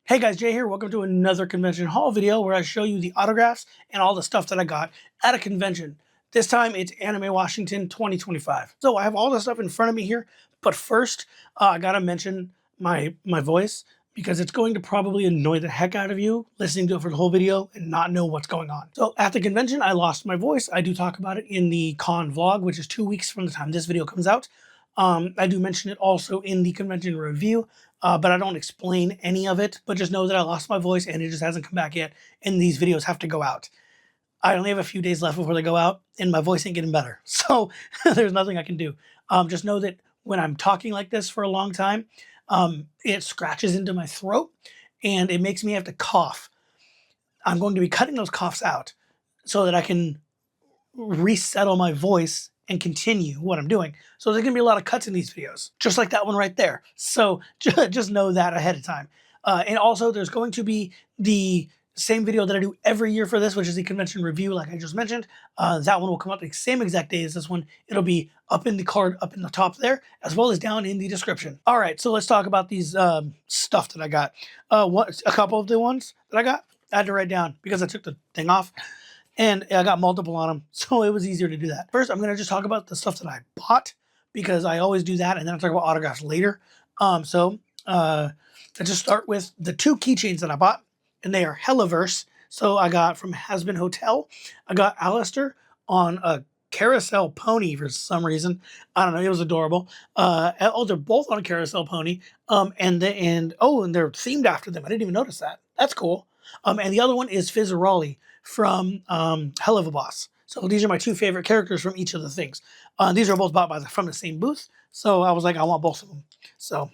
Hey guys, Jay here. Welcome to another convention haul video where I show you the autographs and all the stuff that I got at a convention. This time it's Anime Washington 2025. So I have all the stuff in front of me here, but first I gotta mention my voice because it's going to probably annoy the heck out of you listening to it for the whole video and not know what's going on. So at the convention, I lost my voice. I do talk about it in the con vlog, which is 2 weeks from the time this video comes out. I do mention it also in the convention review. But I don't explain any of it, but just know that I lost my voice and it just hasn't come back yet, and these videos have to go out. I only have a few days left before they go out, and my voice ain't getting better. So there's nothing I can do. Just know that when I'm talking like this for a long time, it scratches into my throat, and it makes me have to cough. I'm going to be cutting those coughs out so that I can resettle my voice and continue what I'm doing. So there's gonna be a lot of cuts in these videos, just like that one right there. So just know that ahead of time. And also there's going to be the same video that I do every year for this, which is the convention review, like I just mentioned. That one will come out the same exact day as this one. It'll be up in the card, up in the top there, as well as down in the description. All right, so let's talk about these stuff that I got. A couple of the ones that I got, I had to write down because I took the thing off. And I got multiple on them, so it was easier to do that. First, I'm going to just talk about the stuff that I bought, because I always do that, and then I'll talk about autographs later. Let's just start with the 2 keychains that I bought, and they are Hellaverse. So I got from Hazbin Hotel. I got Alistair on a carousel pony for some reason. I don't know, it was adorable. They're both on a carousel pony. And they're themed after them. I didn't even notice that. That's cool. And the other one is Fizzarolli from Helluva Boss. So these are my 2 favorite characters from each of the things. These are both bought from the same booth. So I was like, I want both of them. So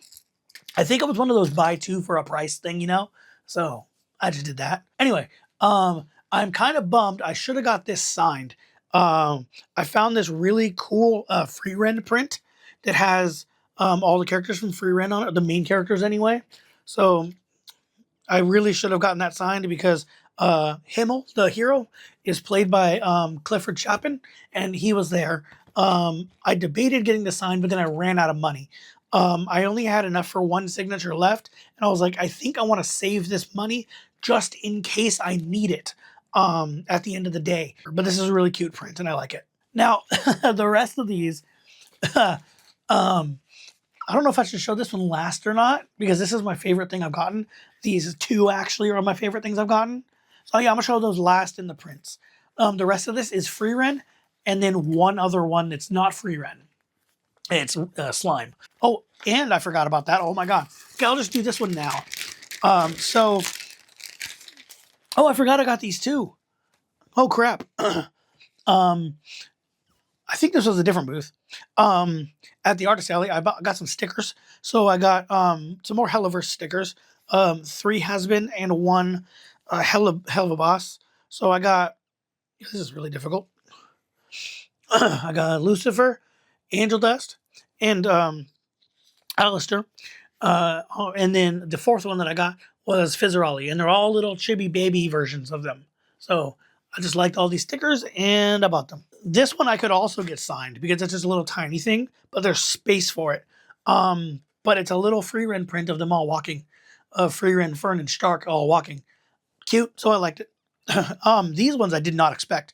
I think it was one of those buy 2 for a price thing, you know? So I just did that. Anyway, I'm kind of bummed. I should have got this signed. I found this really cool Frieren print that has all the characters from Frieren on it, the main characters anyway. So I really should have gotten that signed because Himmel, the hero, is played by Clifford Chapin, and he was there. I debated getting the sign, but then I ran out of money. I only had enough for 1 signature left, and I was like, I think I want to save this money just in case I need it at the end of the day. But this is a really cute print, and I like it. Now, the rest of these, I don't know if I should show this one last or not, because this is my favorite thing I've gotten. These 2 actually are my favorite things I've gotten. So yeah, I'm gonna show those last in the prints. The rest of this is Frieren, and then one other one that's not Frieren. It's Slime. Oh, and I forgot about that. Oh my god. Okay, I'll just do this one now. Oh, I forgot I got these too. Oh crap. I think this was a different booth. At the Artist Alley, I got some stickers. So I got some more Hellaverse stickers. 3 Hazbin and 1 Helluva Boss. So I got, this is really difficult. I got Lucifer, Angel Dust, and Alistair. And then the 4th one that I got was Fizzarolli, and they're all little chibi baby versions of them. So I just liked all these stickers, and I bought them. This one I could also get signed because it's just a little tiny thing, but there's space for it. But it's a little Frieren print of them all walking. Frieren, Fern, and Stark all walking. Cute, so I liked it. These ones I did not expect.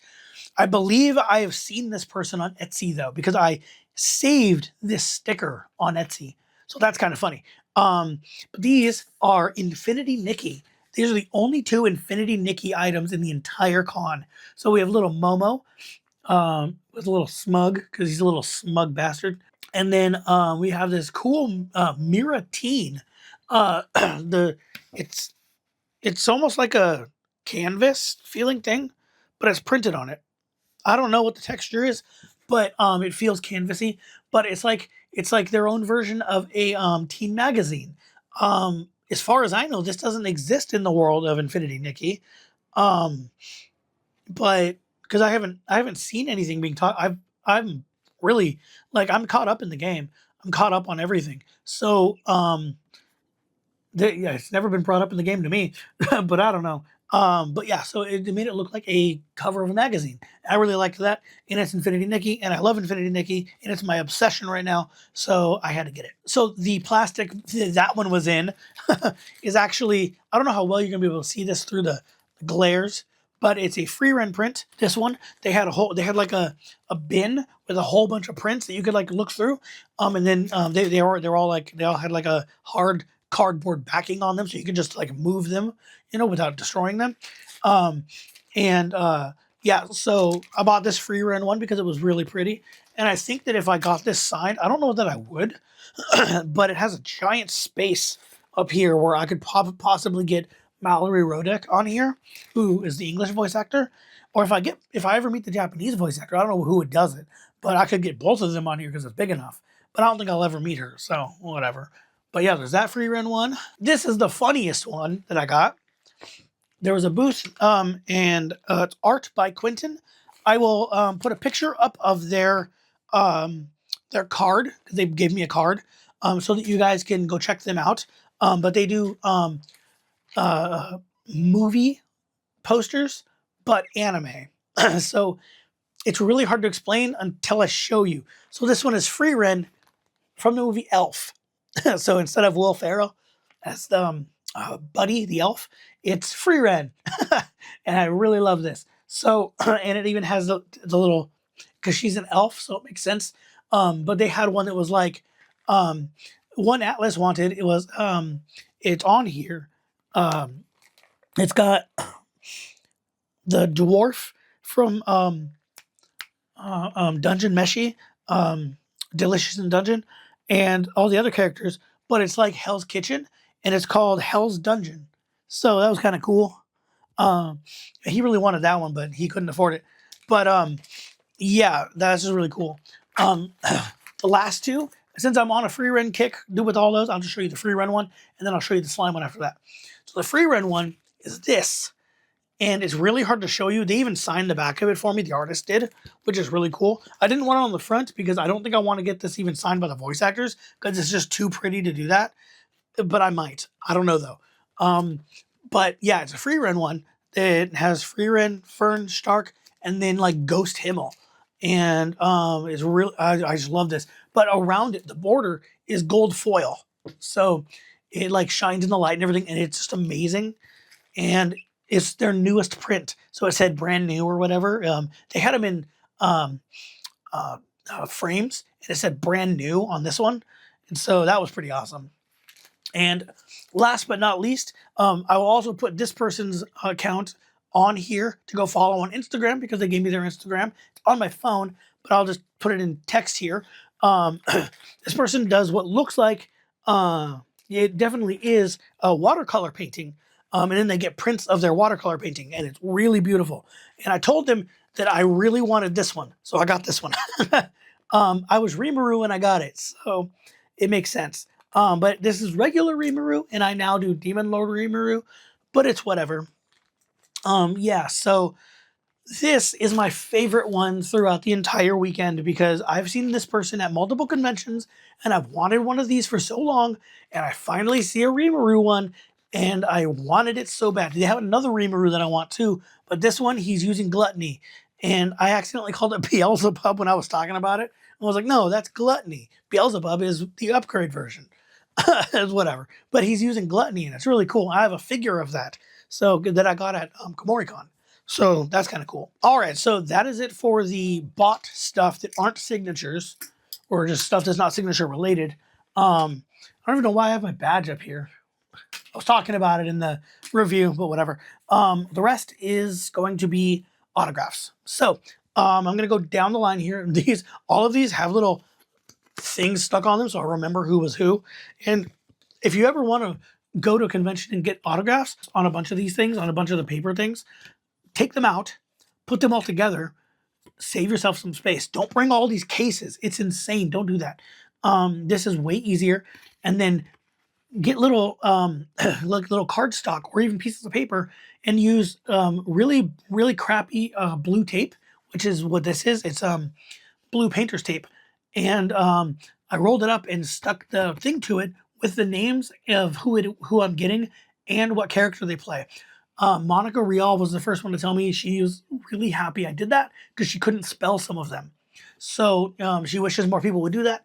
I believe I have seen this person on Etsy, though, because I saved this sticker on Etsy. So that's kind of funny. But these are Infinity Nikki. These are the only 2 Infinity Nikki items in the entire con. So we have little Momo, with a little smug, because he's a little smug bastard. And then we have this cool Mira Teen. It's almost like a canvas feeling thing, but it's printed on it. I don't know what the texture is, but it feels canvasy. But it's like their own version of a teen magazine. As far as I know, this doesn't exist in the world of Infinity Nikki. But because I haven't seen anything being taught. I'm really, like, I'm caught up in the game. I'm caught up on everything. So yeah, it's never been brought up in the game to me, but I don't know. But yeah, so it made it look like a cover of a magazine. I really liked that, and it's Infinity Nikki, and I love Infinity Nikki, and it's my obsession right now. So I had to get it. So the plastic that one was in is actually, I don't know how well you're gonna be able to see this through the glares, but it's a free run print. This one they had like a bin with a whole bunch of prints that you could like look through, and then they're all like they all had like a hard cardboard backing on them, so you could just like move them, without destroying them. Um, and Yeah, so I bought this free run one because it was really pretty. And I think that if I got this signed, I don't know that I would, but it has a giant space up here where I could possibly get Mallory Rodek on here, who is the English voice actor. Or if I ever meet the Japanese voice actor, I don't know who does it, but I could get both of them on here because it's big enough. But I don't think I'll ever meet her, so whatever. But yeah, there's that free run one. This is the funniest one that I got. There was a booth, and it's art by Quentin. I will put a picture up of their card. They gave me a card, so that you guys can go check them out. But they do uh, movie posters, but anime. So it's really hard to explain until I show you. So this one is free rent from the movie Elf. So instead of Will Ferrell as the Buddy the elf, it's free rent, and I really love this. So and it even has the little, because she's an elf, so it makes sense. But they had one that was like, um, one Atlas wanted. It was it's on here. Um, it's got the dwarf from Dungeon Meshi, Delicious in Dungeon, and all the other characters, but it's like Hell's Kitchen, and it's called Hell's Dungeon. So that was kind of cool. He really wanted that one, but he couldn't afford it. But yeah, that's just really cool. The last two, since I'm on a free run kick, do with all those. I'll just show you the free run one, and then I'll show you the slime one after that. So the free run one is this. And it's really hard to show you. They even signed the back of it for me, the artist did, which is really cool. I didn't want it on the front because I don't think I want to get this even signed by the voice actors because it's just too pretty to do that. But I might. I don't know though. But yeah, it's a free run one. It has free run, Fern, Stark, and then like Ghost Himmel. And it's really, I just love this. But around it, the border is gold foil. So it like shines in the light and everything. And it's just amazing. And it's their newest print. So it said brand new or whatever. They had them in frames, and it said brand new on this one. And so that was pretty awesome. And last but not least, I will also put this person's account on here to go follow on Instagram because they gave me their Instagram. It's on my phone, but I'll just put it in text here. This person does what looks like, it definitely is a watercolor painting. And then they get prints of their watercolor painting, and it's really beautiful. And I told them that I really wanted this one, so I got this one. I was Rimuru and I got it, so it makes sense. But this is regular Rimuru, and I now do Demon Lord Rimuru, but it's whatever. Yeah, so this is my favorite one throughout the entire weekend because I've seen this person at multiple conventions, and I've wanted one of these for so long, and I finally see a Rimuru one, and I wanted it so bad. They have another Rimuru that I want too, but this one, he's using Gluttony, and I accidentally called it Beelzebub when I was talking about it. I was like, no, that's Gluttony. Beelzebub is the upgrade version. It's whatever. But he's using Gluttony, and it's really cool. I have a figure of that, so that I got at KomoriCon. So that's kind of cool. All right, so that is it for the bought stuff that aren't signatures, or just stuff that's not signature related. I don't even know why I have my badge up here. I was talking about it in the review, but whatever. The rest is going to be autographs. So I'm going to go down the line here. All of these have little things stuck on them, so I remember who was who. And if you ever want to go to a convention and get autographs on a bunch of these things, on a bunch of the paper things, take them out, put them all together, save yourself some space. Don't bring all these cases. It's insane. Don't do that. This is way easier. And then get little like little cardstock or even pieces of paper and use really, really crappy blue tape, which is what this is. It's blue painter's tape. And I rolled it up and stuck the thing to it with the names of who I'm getting and what character they play. Monica Rial was the first one to tell me she was really happy I did that because she couldn't spell some of them. So she wishes more people would do that.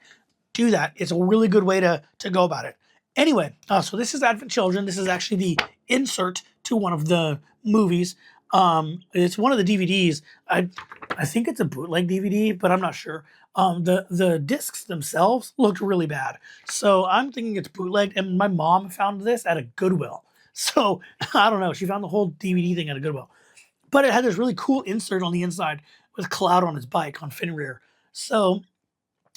Do that. It's a really good way to go about it. Anyway, so this is Advent Children. This is actually the insert to one of the movies. It's one of the DVDs. I think it's a bootleg DVD, but I'm not sure. The discs themselves looked really bad, so I'm thinking it's bootleg. And my mom found this at a Goodwill, so I don't know. She found the whole DVD thing at a Goodwill, but it had this really cool insert on the inside with Cloud on his bike on Fenrir. So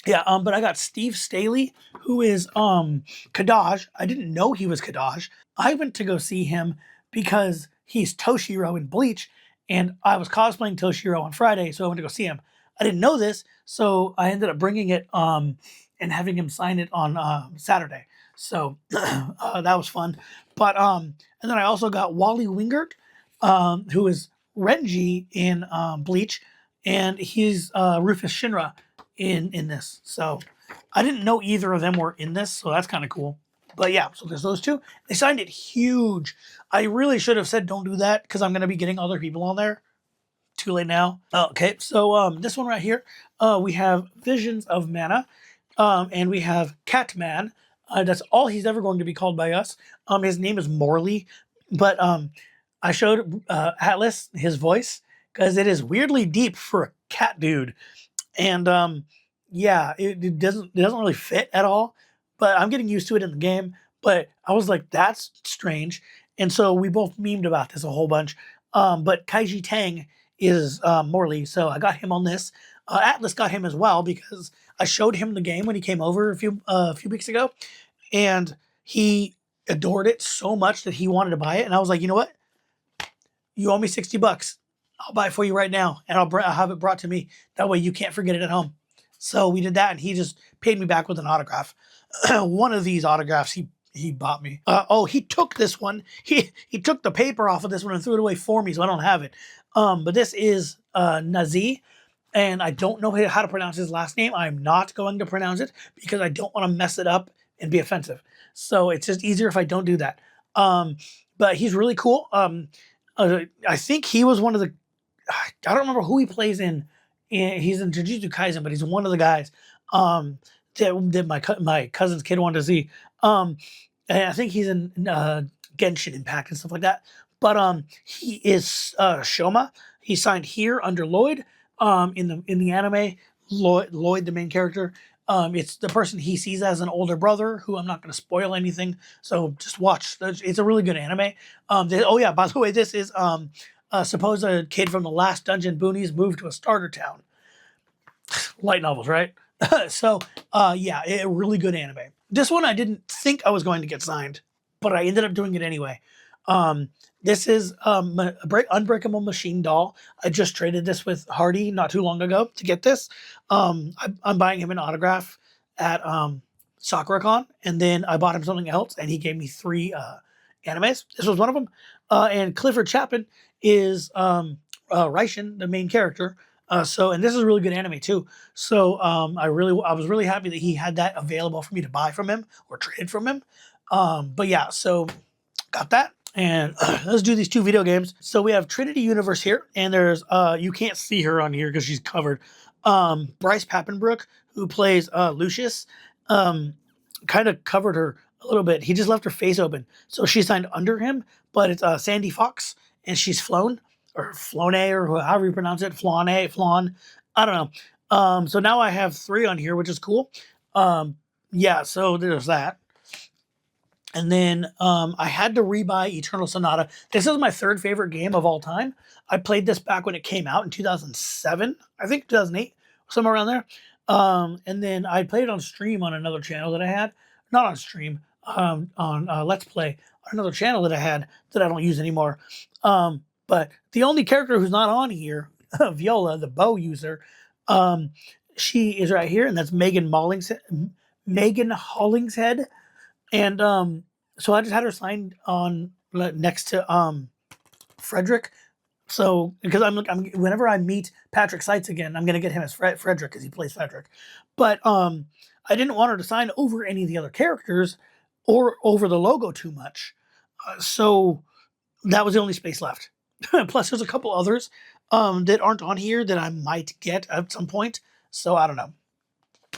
yeah, but I got Steve Staley, who is Kadaj. I didn't know he was Kadaj. I went to go see him because he's Toshiro in Bleach, and I was cosplaying Toshiro on Friday, so I went to go see him. I didn't know this, so I ended up bringing it and having him sign it on Saturday. So that was fun. But and then I also got Wally Wingert, who is Renji in Bleach, and he's Rufus Shinra in this. So I didn't know either of them were in this, so that's kind of cool. But yeah, so there's those two. They signed it huge. I really should have said don't do that because I'm going to be getting other people on there. Too late now. Okay, so this one right here, we have Visions of Mana, and we have Catman. That's all he's ever going to be called by us. His name is Morley, but I showed Atlas his voice because it is weirdly deep for a cat dude, and yeah, it doesn't really fit at all. But I'm getting used to it in the game. But I was like, that's strange, and so we both memed about this a whole bunch. But Kaiji Tang is Morley, so I got him on this. Atlas got him as well because I showed him the game when he came over a few weeks ago, and he adored it so much that he wanted to buy it. And I was like, you know what? You owe me $60. I'll buy it for you right now, and I'll have it brought to me. That way you can't forget it at home. So we did that, and he just paid me back with an autograph. One of these autographs he bought me. Oh, he took this one. He took the paper off of this one and threw it away for me, so I don't have it. But this is Nazi, and I don't know how to pronounce his last name. I'm not going to pronounce it because I don't want to mess it up and be offensive. So it's just easier if I don't do that. But he's really cool. I think he was one of the. I don't remember who he plays in. He's in Jujutsu Kaisen, but he's one of the guys that my cousin's kid wanted to see. And I think he's in Genshin Impact and stuff like that. But he is Shoma. He signed here under Lloyd. In the anime, Lloyd, the main character, it's the person he sees as an older brother. Who I'm not going to spoil anything, so just watch. It's a really good anime. Oh yeah, by the way, this is suppose a kid from the last Dungeon Boonies moved to a starter town. Light novels, right? So yeah, a really good anime. This one I didn't think I was going to get signed, but I ended up doing it anyway. This is Unbreakable Machine Doll. I just traded this with Hardy not too long ago to get this. I'm buying him an autograph at SakuraCon, and then I bought him something else, and he gave me 3 animes. This was one of them. And Clifford Chapin is Raishin, the main character. And this is a really good anime too. So I was really happy that he had that available for me to buy from him or trade from him. But yeah, so got that. And let's do these 2 video games. So we have Trinity Universe here, and there's you can't see her on here because she's covered. Bryce Papenbrook, who plays Lucius, kind of covered her a little bit. He just left her face open, so she signed under him. But it's Sandy Fox, and she's Flown or Flone or however you pronounce it, Flawn. I don't know. So now I have 3 on here, which is cool. Yeah, so there's that. And then I had to rebuy Eternal Sonata. This is my 3rd favorite game of all time. I played this back when it came out in 2007, I think 2008, somewhere around there. And then I played it on stream on another channel that I had. Not on stream, on Let's Play on another channel that I had that I don't use anymore. But the only character who's not on here, Viola, the bow user, she is right here, and that's Megan Hollingshead. And so I just had her signed on next to Frederick. So because I'm whenever I meet Patrick Seitz again, I'm gonna get him as Frederick because he plays Frederick. But I didn't want her to sign over any of the other characters or over the logo too much. So That was the only space left. Plus, there's a couple others that aren't on here that I might get at some point. So I don't know.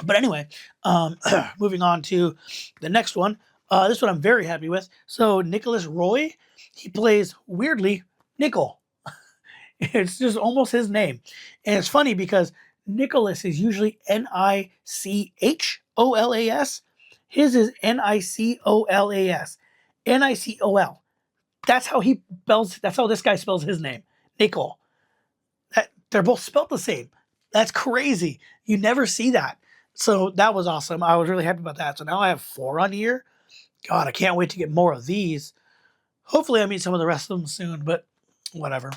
But anyway, moving on to the next one. This one I'm very happy with. So Nicholas Roy, he plays weirdly Nickel. It's just almost his name, and it's funny because Nicholas is usually Nicholas. His is Nicolas. Nicol. That's how he spells. That's how this guy spells his name, Nickel. They're both spelled the same. That's crazy. You never see that. So that was awesome. I was really happy about that. So now I have 4 on here. God, I can't wait to get more of these. Hopefully I meet some of the rest of them soon, but whatever.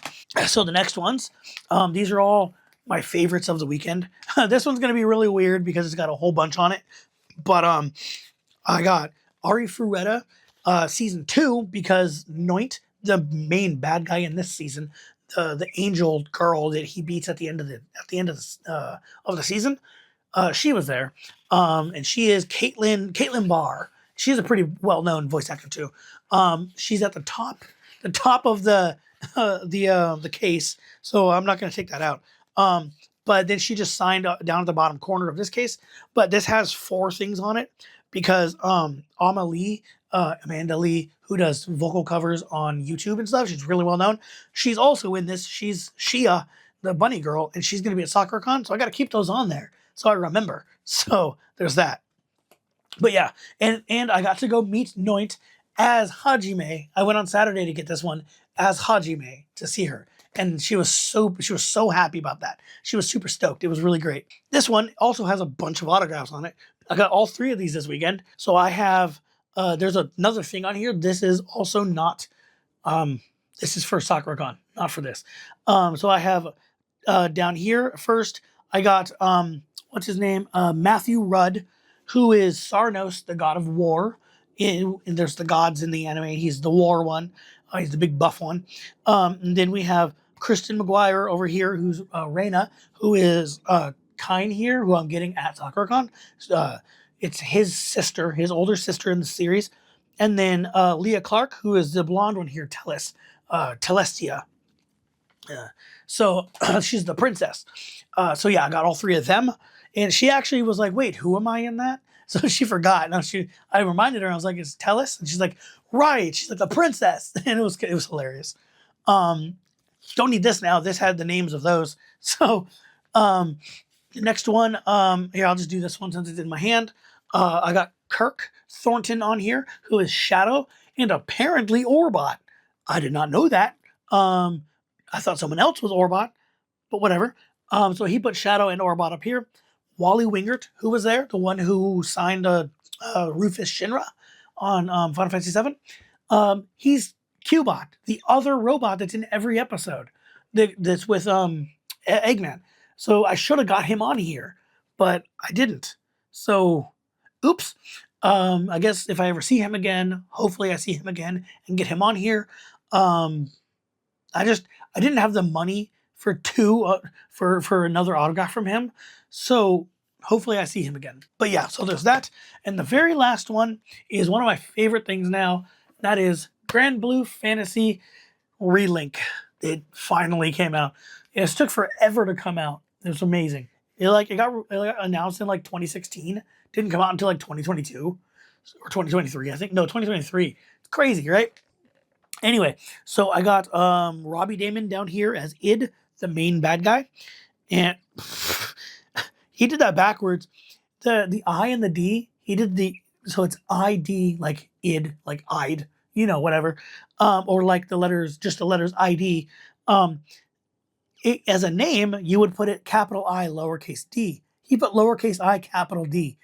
So the next ones, these are all my favorites of the weekend. This one's going to be really weird because it's got a whole bunch on it. But I got Ari Fureta season 2 because Noint, the main bad guy in this season, the angel girl that he beats at the end of the season, she was there, and she is Caitlin Barr. She's a pretty well-known voice actor too. She's at the top of the case, so I'm not going to take that out. But then she just signed down at the bottom corner of this case. But this has 4 things on it because Amanda Lee, who does vocal covers on YouTube and stuff, she's really well known. She's also in this. She's Shia, the bunny girl, and she's going to be at SoccerCon, so I got to keep those on there so I remember. So there's that. But yeah, and I got to go meet Noint as Hajime. I went on Saturday to get this one as Hajime to see her. And she was so happy about that. She was super stoked. It was really great. This one also has a bunch of autographs on it. I got all 3 of these this weekend. So I have, there's another thing on here. This is also not, this is for SoccerCon, not for this. So I have down here first, I got, what's his name? Matthew Rudd, who is Sarnos, the god of war. And there's the gods in the anime. He's the war one. He's the big buff one. And then we have Kristen McGuire over here, who's Reina, who is Kine here, who I'm getting at SoccerCon. It's his sister, his older sister in the series. And then Leah Clark, who is the blonde one here, Telestia. So she's the princess. So yeah, I got all 3 of them. And she actually was like, wait, who am I in that? So she forgot. Now I reminded her, I was like, it's Tellus? And she's like, right. She's like, the princess. And it was hilarious. Don't need this now. This had the names of those. So the next one, here, I'll just do this one since it's in my hand. I got Kirk Thornton on here, who is Shadow and apparently Orbot. I did not know that. I thought someone else was Orbot, but whatever. So he put Shadow and Orbot up here. Wally Wingert, who was there, the one who signed Rufus Shinra on Final Fantasy VII. He's Cubot, the other robot that's in every episode that's with Eggman. So I should have got him on here, but I didn't. So, oops. I guess if I ever see him again, hopefully I see him again and get him on here. I didn't have the money for 2 for another autograph from him. So hopefully I see him again. But yeah, so there's that. And the very last one is one of my favorite things now. That is Grand Blue Fantasy Relink. It finally came out. It took forever to come out. It was amazing. It got announced in like 2016. Didn't come out until like 2022 or 2023. I think, no, 2023. It's crazy, right? Anyway, so I got Robbie Damon down here as Id, the main bad guy. And he did that backwards. The I and the D, he did so it's ID, like id, like I'd, whatever. Or like just the letters ID. As a name, you would put it capital I, lowercase d. He put lowercase I, capital D.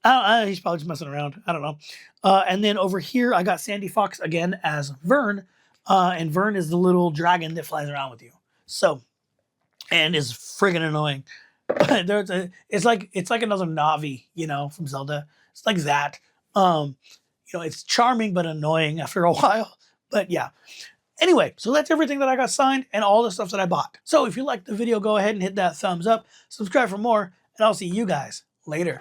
He's probably just messing around. I don't know. And then over here, I got Sandy Fox again as Vern. And Vern is the little dragon that flies around with you. So, and is friggin' annoying. It's like another Navi, from Zelda. It's like that. It's charming but annoying after a while. But yeah. Anyway, so that's everything that I got signed and all the stuff that I bought. So if you liked the video, go ahead and hit that thumbs up. Subscribe for more, and I'll see you guys later.